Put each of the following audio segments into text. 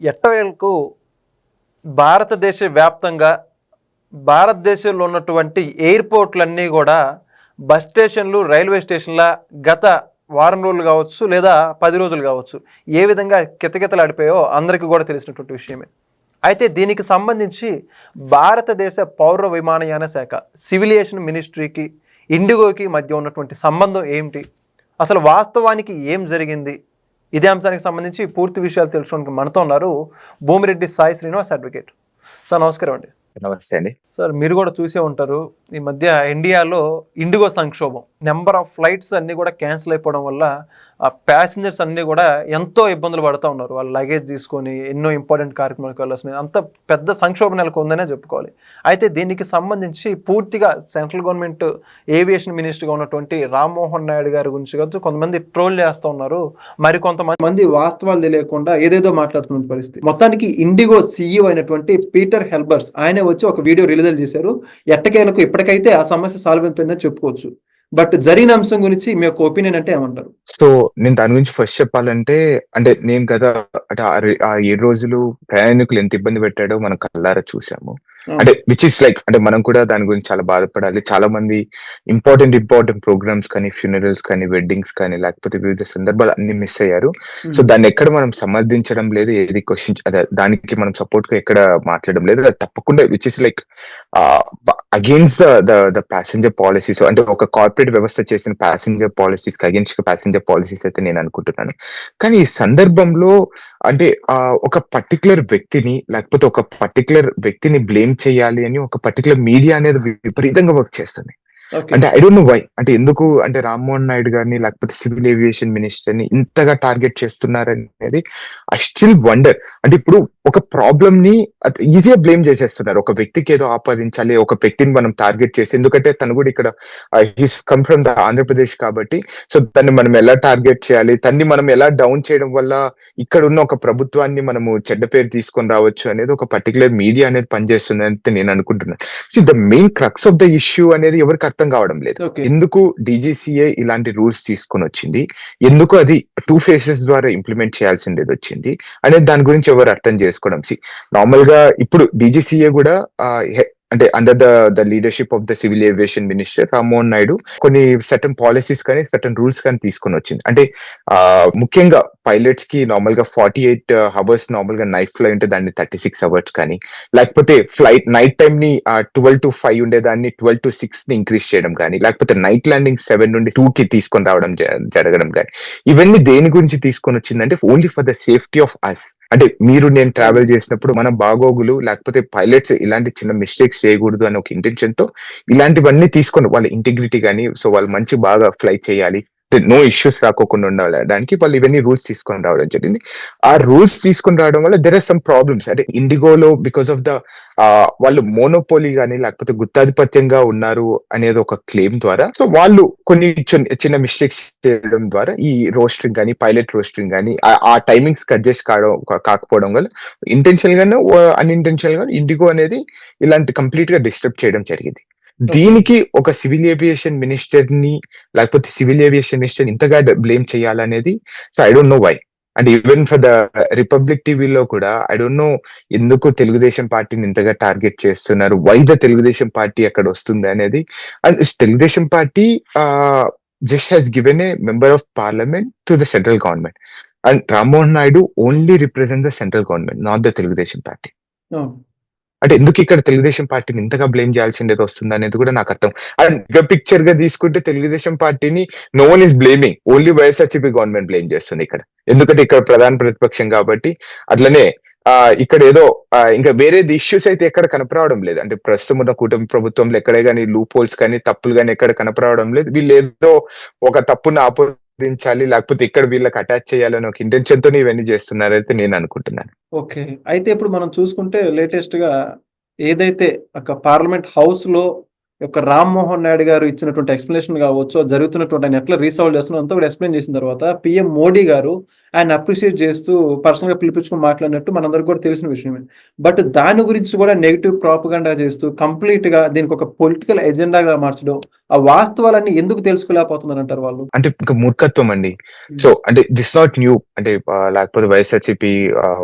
ఎట్టవేలకు భారతదేశ వ్యాప్తంగా భారతదేశంలో ఉన్నటువంటి ఎయిర్పోర్ట్లన్నీ కూడా బస్ స్టేషన్లు రైల్వే స్టేషన్ల గత వారం రోజులు కావచ్చు లేదా 10 రోజులు కావచ్చు ఏ విధంగా కితకితలాడిపోయో అందరికీ కూడా తెలిసినటువంటి విషయమే. అయితే దీనికి సంబంధించి భారతదేశ పౌర విమానయాన శాఖ సివిలియేషన్ మినిస్ట్రీకి ఇండిగోకి మధ్య ఉన్నటువంటి సంబంధం ఏమిటి, అసలు వాస్తవానికి ఏం జరిగింది, ఇదే అంశానికి సంబంధించి పూర్తి విషయాలు తెలుసుకోవడానికి మనతో ఉన్నారు భూమిరెడ్డి సాయి శ్రీనివాస్ అడ్వకేట్. సార్ నమస్కారం అండి. నమస్తే అండి. సార్ మీరు కూడా చూసే ఉంటారు, ఈ మధ్య ఇండియాలో ఇండిగో సంక్షోభం, నెంబర్ ఆఫ్ ఫ్లైట్స్ అన్నీ కూడా క్యాన్సిల్ అయిపోవడం వల్ల ఆ ప్యాసింజర్స్ అన్నీ కూడా ఎంతో ఇబ్బందులు పడుతూ ఉన్నారు. వాళ్ళ లగేజ్ తీసుకొని ఎన్నో ఇంపార్టెంట్ కార్యక్రమాలకు వెళ్ళాల్సిన అంత పెద్ద సంక్షోభం నెలకొందనే చెప్పుకోవాలి. అయితే దీనికి సంబంధించి పూర్తిగా సెంట్రల్ గవర్నమెంట్ ఏవియేషన్ మినిస్టర్గా ఉన్నటువంటి రామ్మోహన్ నాయుడు గారి గురించి కాదు కొంతమంది ట్రోల్ చేస్తూ ఉన్నారు, మరి కొంతమంది వాస్తవాలు తెలియకుండా ఏదేదో మాట్లాడుతున్న పరిస్థితి. మొత్తానికి ఇండిగో సీఈఓ అయినటువంటి పీటర్ హెల్బర్స్ ఆయన వచ్చి ఒక వీడియో రిలీజ్ చేశారు. ఎట్టకేలకు ఇప్పటికైతే ఆ సమస్య సాల్వ్ అయిపోయిందని చెప్పుకోవచ్చు. బట్ జరిగిన అంశం గురించి మీ యొక్క ఒపీనియన్ అంటే ఏమంటారు? సో నేను దాని గురించి ఫస్ట్ చెప్పాలంటే, అంటే నేను కదా అంటే ఆ 7 రోజులు ప్రయాణికులు ఎంత ఇబ్బంది పెట్టాడో మనం కళ్ళారా చూసాము. అంటే విచ్ ఇస్ లైక్, అంటే మనం కూడా దాని గురించి చాలా బాధపడాలి. చాలా మంది ఇంపార్టెంట్ ప్రోగ్రామ్స్ కానీ, ఫ్యూనరల్స్ కానీ, వెడ్డింగ్స్ కానీ, లేకపోతే వివిధ సందర్భాలు అన్ని మిస్ అయ్యారు. సో దాన్ని ఎక్కడ మనం సమర్థించడం లేదు, ఏది క్వశ్చన్ అదే దానికి మనం సపోర్ట్ గా ఎక్కడ మాట్లాడడం లేదు. అది తప్పకుండా which is like against the passenger policies, అంటే ఒక కార్పొరేట్ వ్యవస్థ చేసిన ప్యాసింజర్ పాలసీస్ కి అగేన్స్ట్ ప్యాసింజర్ పాలసీస్ అయితే నేను అనుకుంటున్నాను. కానీ ఈ సందర్భంలో అంటే ఒక పర్టికులర్ వ్యక్తిని, లేకపోతే ఒక పర్టికులర్ వ్యక్తిని బ్లేమ్ చేయాలి అని ఒక పర్టికులర్ మీడియా అనేది విపరీతంగా వర్క్ చేస్తుంది. అంటే ఐ డోంట్ నో వై, అంటే ఎందుకు అంటే రామ్మోహన్ నాయుడు గారిని లేకపోతే సివిల్ ఏవియేషన్ మినిస్టర్ ని ఇంతగా టార్గెట్ చేస్తున్నారు అనేది ఐ స్టిల్ వండర్. అంటే ఇప్పుడు ఒక ప్రాబ్లమ్ ని ఈజీగా బ్లేమ్ చేసేస్తున్నారు. ఒక వ్యక్తికి ఏదో ఆపాదించాలి, ఒక వ్యక్తిని మనం టార్గెట్ చేసి, ఎందుకంటే తను కూడా ఇక్కడ he's come from the Andhra Pradesh కాబట్టి, సో దాన్ని మనం ఎలా టార్గెట్ చేయాలి, తన్ని మనం ఎలా డౌన్ చేయడం వల్ల ఇక్కడ ఉన్న ఒక ప్రభుత్వాన్ని మనము చెడ్డ పేరు తీసుకొని రావచ్చు అనేది ఒక పర్టికులర్ మీడియా అనేది పనిచేస్తుంది అని నేను అనుకుంటున్నాను. See the main crux of the issue అనేది ఎవరికి అర్థం కావడం లేదు. ఎందుకు డీజీసీఏ ఇలాంటి రూల్స్ తీసుకొని వచ్చింది, ఎందుకు అది 2 phases ద్వారా ఇంప్లిమెంట్ చేయాల్సింది వచ్చింది అనేది దాని గురించి ఎవరు అర్థం చేసుకోవడం. నార్మల్ గా ఇప్పుడు డీజీసీఏ కూడా అంటే under the leadership of the civil aviation minister Rammohan Naidu కొన్ని సర్టన్ పాలసీస్ కానీ సర్టన్ రూల్స్ కానీ తీసుకొని వచ్చింది. అంటే ముఖ్యంగా పైలట్స్ కి నార్మల్ గా 48 hours నార్మల్ గా నైట్ ఫ్లై ఉంటే దాన్ని 36 hours కానీ, లేకపోతే ఫ్లైట్ నైట్ టైమ్ ని 12 to 5 ఉండేదాన్ని 12 to 6 ని ఇంక్రీజ్ చేయడం కానీ, లేకపోతే నైట్ ల్యాండింగ్ 7 నుండి 2 కి తీసుకొని రావడం జరగడం కానీ, ఇవన్నీ దేని గురించి తీసుకొని వచ్చిందంటే only for the safety of us. అంటే మీరు నేను ట్రావెల్ చేసినప్పుడు మన బాగోగులు, లేకపోతే పైలట్స్ ఇలాంటి చిన్న మిస్టేక్స్ చేయకూడదు అనే ఒక ఇంటెన్షన్ తో ఇలాంటివన్నీ తీసుకొని వాళ్ళ ఇంటిగ్రిటీ కానీ, సో వాళ్ళు మంచి బాగా ఫ్లై చేయాలి, నో ఇష్యూస్ రాకోకుండా ఉండడానికి వాళ్ళు ఇవన్నీ రూల్స్ తీసుకొని రావడం జరిగింది. ఆ రూల్స్ తీసుకొని రావడం వల్ల దెర్ ఆర్ సమ్ ప్రాబ్లమ్స్. అంటే ఇండిగోలో బికాస్ ఆఫ్ ద వాళ్ళు మోనోపోలీ కానీ లేకపోతే గుత్తాధిపత్యంగా ఉన్నారు అనేది ఒక క్లెయిమ్ ద్వారా, సో వాళ్ళు కొన్ని చిన్న మిస్టేక్స్ చేయడం ద్వారా ఈ రోస్టరింగ్ కానీ, పైలట్ రోస్టరింగ్ కానీ ఆ టైమింగ్స్ అడ్జస్ట్ కాకపోవడం వల్ల ఇంటెన్షనల్ గాను అన్ఇంటెన్షనల్ గా ఇండిగో అనేది ఇలాంటి కంప్లీట్ గా డిస్టర్బ్ చేయడం జరిగింది. దీనికి ఒక సివిల్ ఏవియేషన్ మినిస్టర్ ని లేకపోతే సివిల్ ఏవియేషన్ మినిస్టర్ ఇంతగా బ్లేమ్ చేయాలనేది, so I don't know why. And even for the Republic టీవీలో కూడా ఐ డోంట్ నో ఎందుకు తెలుగుదేశం పార్టీని ఇంతగా టార్గెట్ చేస్తున్నారు, వై ద తెలుగుదేశం పార్టీ అక్కడ వస్తుంది అనేది. And Telugu Desam party just has given a member of parliament to the central government, and Rammohan Naidu only represent the central government, not the Telugu Desam party. అంటే ఎందుకు ఇక్కడ తెలుగుదేశం పార్టీని ఇంతగా బ్లేమ్ చేయాల్సిందేది వస్తుంది అనేది కూడా నాకు అర్థం. అండ్ పిక్చర్ గా తీసుకుంటే తెలుగుదేశం పార్టీని no one is blaming, only YSRCP government blame చేస్తుంది ఇక్కడ, ఎందుకంటే ఇక్కడ ప్రధాన ప్రతిపక్షం కాబట్టి. అట్లనే ఇక్కడ ఏదో ఇంకా వేరే ఇష్యూస్ అయితే ఎక్కడ కనపరావడం లేదు. అంటే ప్రస్తుతం ఉన్న కూటమి ప్రభుత్వంలో ఎక్కడే కానీ లూప్ హోల్స్ కానీ తప్పులు కానీ ఎక్కడ కనపరావడం లేదు. వీళ్ళు ఏదో ఒక తప్పును ఆపోదించాలి, లేకపోతే ఇక్కడ వీళ్ళకి అటాచ్ చేయాలని ఒక ఇంటెన్షన్ తో ఇవన్నీ చేస్తున్నారైతే నేను అనుకుంటున్నాను. ఓకే, అయితే ఇప్పుడు మనం చూసుకుంటే లేటెస్ట్ గా ఏదైతే ఒక పార్లమెంట్ హౌస్ లో యొక్క రామ్మోహన్ నాయుడు గారు ఇచ్చినటువంటి ఎక్స్ప్లెనేషన్ కావచ్చు, జరుగుతున్నటువంటి ఆయన ఎట్లా రీసాల్వ్ చేస్తున్నారో అంతా కూడా ఎక్స్ప్లెయిన్ చేసిన తర్వాత పీఎం మోడీ గారు ఆయన అప్రిషియేట్ చేస్తూ పర్సనల్‌గా పిలిపించుకొని మాట్లాడినట్టు మనందరికి కూడా తెలిసిన విషయమే. బట్ దాని గురించి కూడా నెగెటివ్ ప్రాపగండా చేస్తూ కంప్లీట్‌గా దీనికి ఒక పొలిటికల్ ఎజెండాగా మార్చడం, ఆ వాస్తవాలన్నీ ఎందుకు తెలుసుకోలేకపోతున్నారంటారు వాళ్ళు? అంటే ఇంకా మూర్ఖత్వం అండి. సో అంటే దిస్ నాట్ న్యూ. అంటే లేకపోతే వైఎస్ఆర్‌సీపీ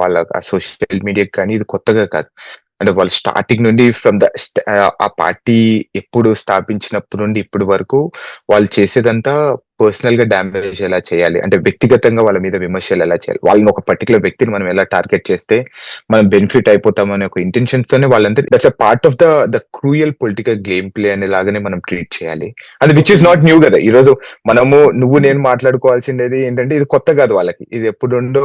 వాళ్ళ సోషల్ మీడియాకి కానీ ఇది కొత్తగా కాదు. అంటే వాళ్ళు స్టార్టింగ్ నుండి ఆ పార్టీ ఎప్పుడు స్థాపించినప్పటి నుండి ఇప్పటి వరకు వాళ్ళు చేసేదంతా పర్సనల్ గా డ్యామేజ్ ఎలా చేయాలి, అంటే వ్యక్తిగతంగా వాళ్ళ మీద విమర్శలు ఎలా చేయాలి, వాళ్ళని ఒక పర్టికులర్ వ్యక్తిని మనం ఎలా టార్గెట్ చేస్తే మనం బెనిఫిట్ అయిపోతాం అనే ఒక ఇంటెన్షన్స్ తోనే వాళ్ళంతా that's a part of the cruel political game play అనే లాగానే మనం ట్రీట్ చేయాలి. అది విచ్ ఇస్ నాట్ న్యూ కదా. ఈ రోజు నువ్వు నేను మాట్లాడుకోవాల్సింది ఏంటంటే ఇది కొత్త కాదు వాళ్ళకి. ఇది ఎప్పుడుండో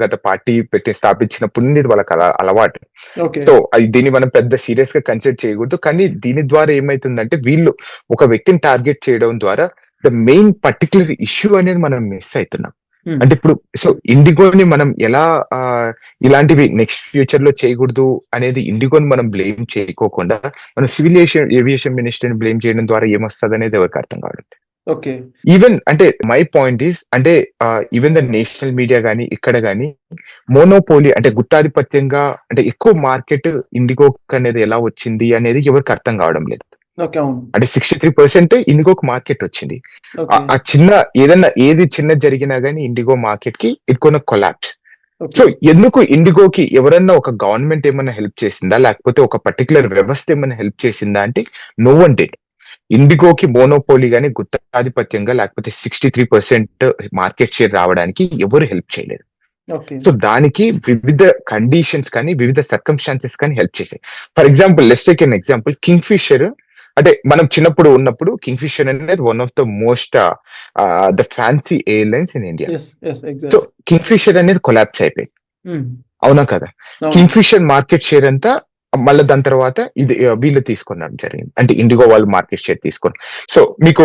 గత పార్టీ స్థాపించినప్పుడు నుండి ఇది వాళ్ళకి అలవాటు. ఓకే. సో దీన్ని మనం పెద్ద సీరియస్ గా కన్సిడర్ చేయకూడదు. కానీ దీని ద్వారా ఏమైతుందంటే వీళ్ళు ఒక వ్యక్తిని టార్గెట్ చేయడం ద్వారా ద మెయిన్ పర్టికులర్ ఇష్యూ అనేది మనం మిస్ అవుతున్నాం. హ్మ్. అంటే ఇప్పుడు సో ఇండిగోని మనం ఎలా ఇలాంటివి నెక్స్ట్ ఫ్యూచర్ లో చేయకూడదు అనేది ఇండిగోని మనం బ్లేమ్ చేయకోకుండా మనం సివిల్ ఏవియేషన్ మినిస్టర్ ని బ్లేమ్ చేయడం ద్వారా ఏమొస్తుంది అనేది ఎవరికి అర్థం కావడం. ఓకే. ఈవెన్ అంటే మై పాయింట్ ఈస్ అంటే ఈవెన్ ద నేషనల్ మీడియా గానీ ఇక్కడ గానీ మోనోపోలీ అంటే గుత్తాధిపత్యంగా అంటే ఎక్కువ మార్కెట్ ఇండిగో అనేది ఎలా వచ్చింది అనేది ఎవరికి అర్థం కావడం లేదు. ఓకే. అవును. అంటే 63% ఇండిగోకి మార్కెట్ వచ్చింది. ఓకే. ఆ చిన్న ఏది చిన్న జరిగినా గానీ ఇండిగో మార్కెట్ కి ఇట్ కొన కొలాప్స్. ఓకే. సో ఎందుకు ఇండిగోకి ఎవరన్నా ఒక గవర్నమెంట్ ఏమైనా హెల్ప్ చేసిందా, లేకపోతే ఒక పర్టికులర్ వ్యవస్థ ఏమైనా హెల్ప్ చేసిందా అంటే నో వన్ డిడ్. ఇండిగోకి మోనోపోలీ గానీ గుత్తాధిపత్యంగా లేకపోతే 63% మార్కెట్ షేర్ రావడానికి ఎవరు హెల్ప్ చేయలేదు. ఓకే. సో దానికి వివిధ కండిషన్స్ కానీ వివిధ సర్కమ్స్టాన్సెస్ కానీ హెల్ప్ చేశాయి. For example let's take an example Kingfisher. అంటే మనం చిన్నప్పుడు ఉన్నప్పుడు కింగ్ ఫిషర్ అనేది one of the most the fancy airlines in India. Yes. Yes. So exactly. Kingfisher అనేది కొలాప్స్ అయిపోయింది. హ్మ్. అవునా కదా. అవును. కింగ్ ఫిషర్ మార్కెట్ షేర్ అంతా మళ్ళీ దాని తర్వాత ఇది వీళ్ళు తీసుకున్నాడు జరిగింది. అంటే ఇండిగో వాళ్ళు మార్కెట్ షేర్ తీసుకున్నారు. సో మీకు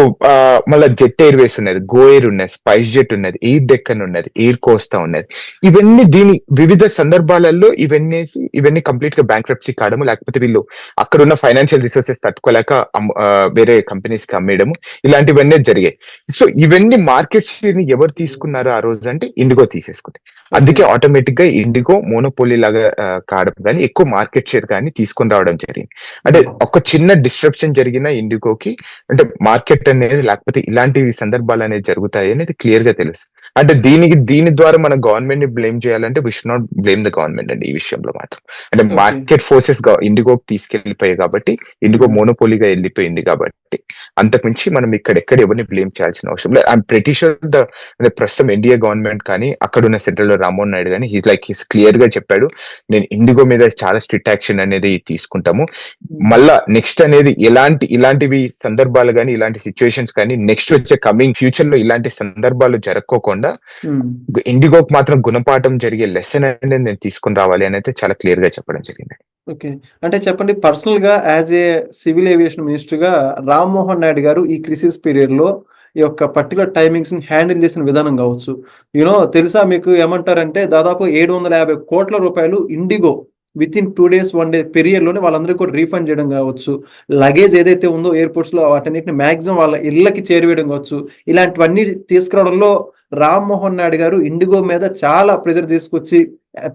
మళ్ళీ జెట్ ఎయిర్వేస్ ఉన్నది, గో ఎయిర్ ఉన్నది, స్పైస్ జెట్ ఉన్నది, ఎయిర్ డెక్కన్ ఉన్నది, ఎయిర్ కోస్టా ఉన్నది. ఇవన్నీ దీని వివిధ సందర్భాలలో ఇవన్నీ కంప్లీట్ గా బ్యాంక్రప్సీ కావడము, లేకపోతే వీళ్ళు అక్కడ ఉన్న ఫైనాన్షియల్ రిసోర్సెస్ తట్టుకోలేక వేరే కంపెనీస్ కి అమ్మేయడము, ఇలాంటివన్నీ జరిగాయి. సో ఇవన్నీ మార్కెట్ షేర్ ని ఎవరు తీసుకున్నారు ఆ రోజు అంటే ఇండిగో తీసేసుకుంది. అందుకే ఆటోమేటిక్ గా ఇండిగో మోనోపోలీ లాగా కావడం కానీ ఎక్కువ మార్కెట్ షేర్ కానీ తీసుకొని రావడం జరిగింది. అంటే ఒక చిన్న డిస్ట్రప్షన్ జరిగిన ఇండిగోకి అంటే మార్కెట్ అనేది లేకపోతే ఇలాంటి సందర్భాలు అనేది జరుగుతాయి అనేది క్లియర్ గా తెలుసు. అంటే దీని ద్వారా మన గవర్నమెంట్ ని బ్లేమ్ చేయాలంటే we should not blame the government అండి ఈ విషయంలో మాత్రం. అంటే మార్కెట్ ఫోర్సెస్ ఇండిగోకి తీసుకెళ్లిపోయాయి కాబట్టి, ఇండిగో మోనోపోలీగా వెళ్ళిపోయింది కాబట్టి అంతకుమించి మనం ఎక్కడ ఎవరిని బ్లేమ్ చేయాల్సిన అవసరం లేదు. ఐఎమ్ ప్రెటీ షూర్ ప్రస్తుతం ఎన్డీఏ గవర్నమెంట్ కానీ అక్కడ ఉన్న సెంట్రల్ రామ్మోహన్ నాయుడు కానీ హీస్ క్లియర్ గా చెప్పాడు, నేను ఇండిగో మీద చాలా స్ట్రిక్ట్ యాక్షన్ అనేది తీసుకుంటాము. మళ్ళా నెక్స్ట్ అనేది ఇలాంటివి సందర్భాలు కానీ ఇలాంటి సిచ్యువేషన్స్ కానీ నెక్స్ట్ వచ్చే కమింగ్ ఫ్యూచర్ లో ఇలాంటి సందర్భాలు జరగకోకుండా ఇండిగోకి మాత్రం గుణపాఠం జరిగే లెసన్ అనేది నేను తీసుకుని రావాలి అని అయితే చాలా క్లియర్ గా చెప్పడం జరిగింది. ఓకే. అంటే చెప్పండి పర్సనల్ గా as a civil aviation minister గా రామ్మోహన్ నాయుడు గారు ఈ క్రిసిస్ పీరియడ్ లో ఈ యొక్క పర్టికులర్ టైమింగ్స్ ని హ్యాండిల్ చేసిన విధానం కావచ్చు, తెలుసా మీకు ఏమంటారంటే దాదాపు 750 కోట్ల రూపాయలు IndiGo within 2 days 1 day period లోనే వాళ్ళందరికీ కూడా రీఫండ్ చేయడం కావచ్చు, లగేజ్ ఏదైతే ఉందో ఎయిర్పోర్ట్స్ లో వాటన్నిటిని మాక్సిమం వాళ్ళ ఇళ్ళకి చేరువేయడం కావచ్చు, ఇలాంటివన్నీ తీసుకురావడంలో రామ్మోహన్ నాయుడు గారు ఇండిగో మీద చాలా ప్రెజర్ తీసుకొచ్చి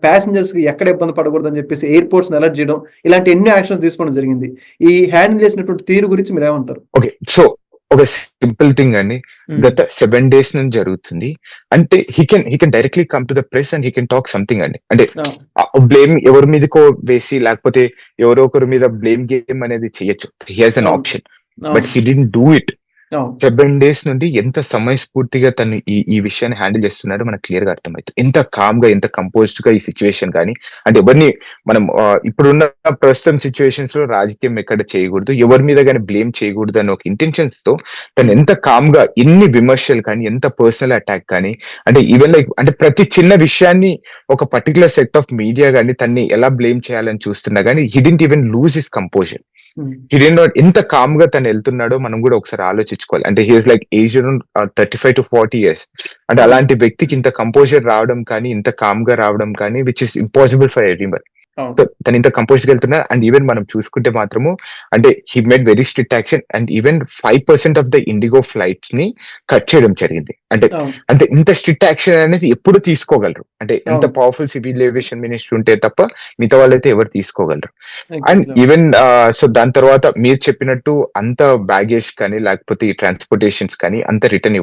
ప్యాసింజర్స్ కి ఎక్కడ ఇబ్బంది పడకూడదని చెప్పేసి ఎయిర్పోర్ట్స్ అలర్ట్ చేయడం, ఇలాంటి ఎన్ని యాక్షన్స్ తీసుకోవడం జరిగింది. ఈ హ్యాండిల్ చేసినటువంటి తీరు గురించి మీరు ఏమంటారు? ఓకే. సో ఒక సింపుల్ థింగ్ అండి, గత 7 days నుంచి జరుగుతుంది. అంటే he can directly come to the press and he can talk something అండి. అంటే బ్లేమ్ ఎవరి మీదకో వేసి లేకపోతే ఎవరో ఒకరి మీద బ్లేమ్ గేమ్ అనేది చేయొచ్చు. He has an option but he didn't do it. 7 days నుండి ఎంత సమయస్ఫూర్తిగా తను ఈ విషయాన్ని హ్యాండిల్ చేస్తున్నాడో మనకు క్లియర్ గా అర్థమవుతుంది. ఎంత కామ్ గా ఎంత కంపోజ్డ్ గా ఈ సిచ్యువేషన్ కానీ అంటే ఎవరిని మనం ఇప్పుడున్న ప్రస్తుతం సిచ్యువేషన్స్ లో రాజకీయం ఎక్కడ చేయకూడదు, ఎవరి మీద కానీ బ్లేమ్ చేయకూడదు అనే ఒక ఇంటెన్షన్స్ తో తను ఎంత కామ్ గా ఎన్ని విమర్శలు కానీ ఎంత పర్సనల్ అటాక్ కానీ అంటే ఈవెన్ లైక్ అంటే ప్రతి చిన్న విషయాన్ని ఒక పర్టికులర్ సెట్ ఆఫ్ మీడియా కానీ తన్ని ఎలా బ్లేమ్ చేయాలని చూస్తున్నా కానీ he didn't even lose his composer. He did not ఎంత కామ్ గా తను వెళ్తున్నాడో మనం కూడా ఒకసారి ఆలోచించుకోవాలి. అంటే he is like age 35 to 40 years. అంటే అలాంటి వ్యక్తికి ఇంత కంపోజర్ రావడం కానీ ఇంత కామ్ గా రావడం కానీ which is impossible for everyone. అవును. సో తను ఇంత కంపోజ్డ్ వెళ్తున్నారు. అండ్ ఈవెన్ మనం చూసుకుంటే మాత్రము అంటే he made very strict action and even 5% of the IndiGo flights ని కట్ చేయడం జరిగింది. అంటే అవును. అంటే ఇంత స్ట్రిక్ట్ యాక్షన్ అనేది ఎప్పుడు తీసుకోగలరు. అంటే ఎంత అవును. పవర్ఫుల్ సివిల్ ఏవియేషన్ మినిస్టర్ ఉంటే తప్ప మిగతా వాళ్ళైతే ఎవరు తీసుకోగలరు. And exactly. ఈవెన్ సో దాని తర్వాత మీరు చెప్పినట్టు అంత బ్యాగేజ్ కానీ లేకపోతే ఈ ట్రాన్స్‌పోర్టేషన్స్ కానీ అంత రిటర్న్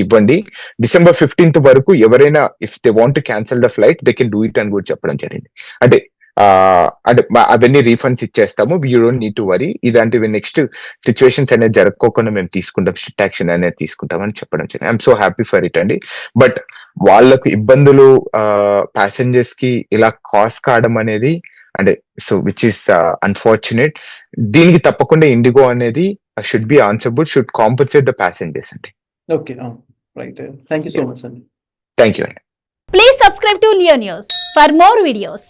ఇవ్వండి. December 15th వరకు ఎవరైనా if they want to cancel the flight they can do it అని కూడా చెప్పడం జరిగింది. అంటే అంటే అవన్నీ రీఫండ్స్ ఇచ్చేస్తాము. You don't need to worry. ఇలాంటివి నెక్స్ట్ సిట్యుయేషన్స్ అనేది జరగకోకుండా మేము తీసుకుంటాం. స్ట్రిక్ట్ యాక్షన్ అనేది తీసుకుంటాం అని చెప్పడం జరిగింది. I'm so happy for it అండి. బట్ వాళ్ళకు ఇబ్బందులు ప్యాసింజర్స్ కి ఇలా కాస్ట్ కావడం అనేది అంటే సో విచ్ ఇస్ అన్ఫార్చునేట్. దీనికి తప్పకుండా ఇండిగో అనేది should be answerable, should compensate the passengers అండి. ఓకే. అవును. Right. Thank you so much అండి. థ్యాంక్ యూ అండి. Please subscribe to Leo News for more videos.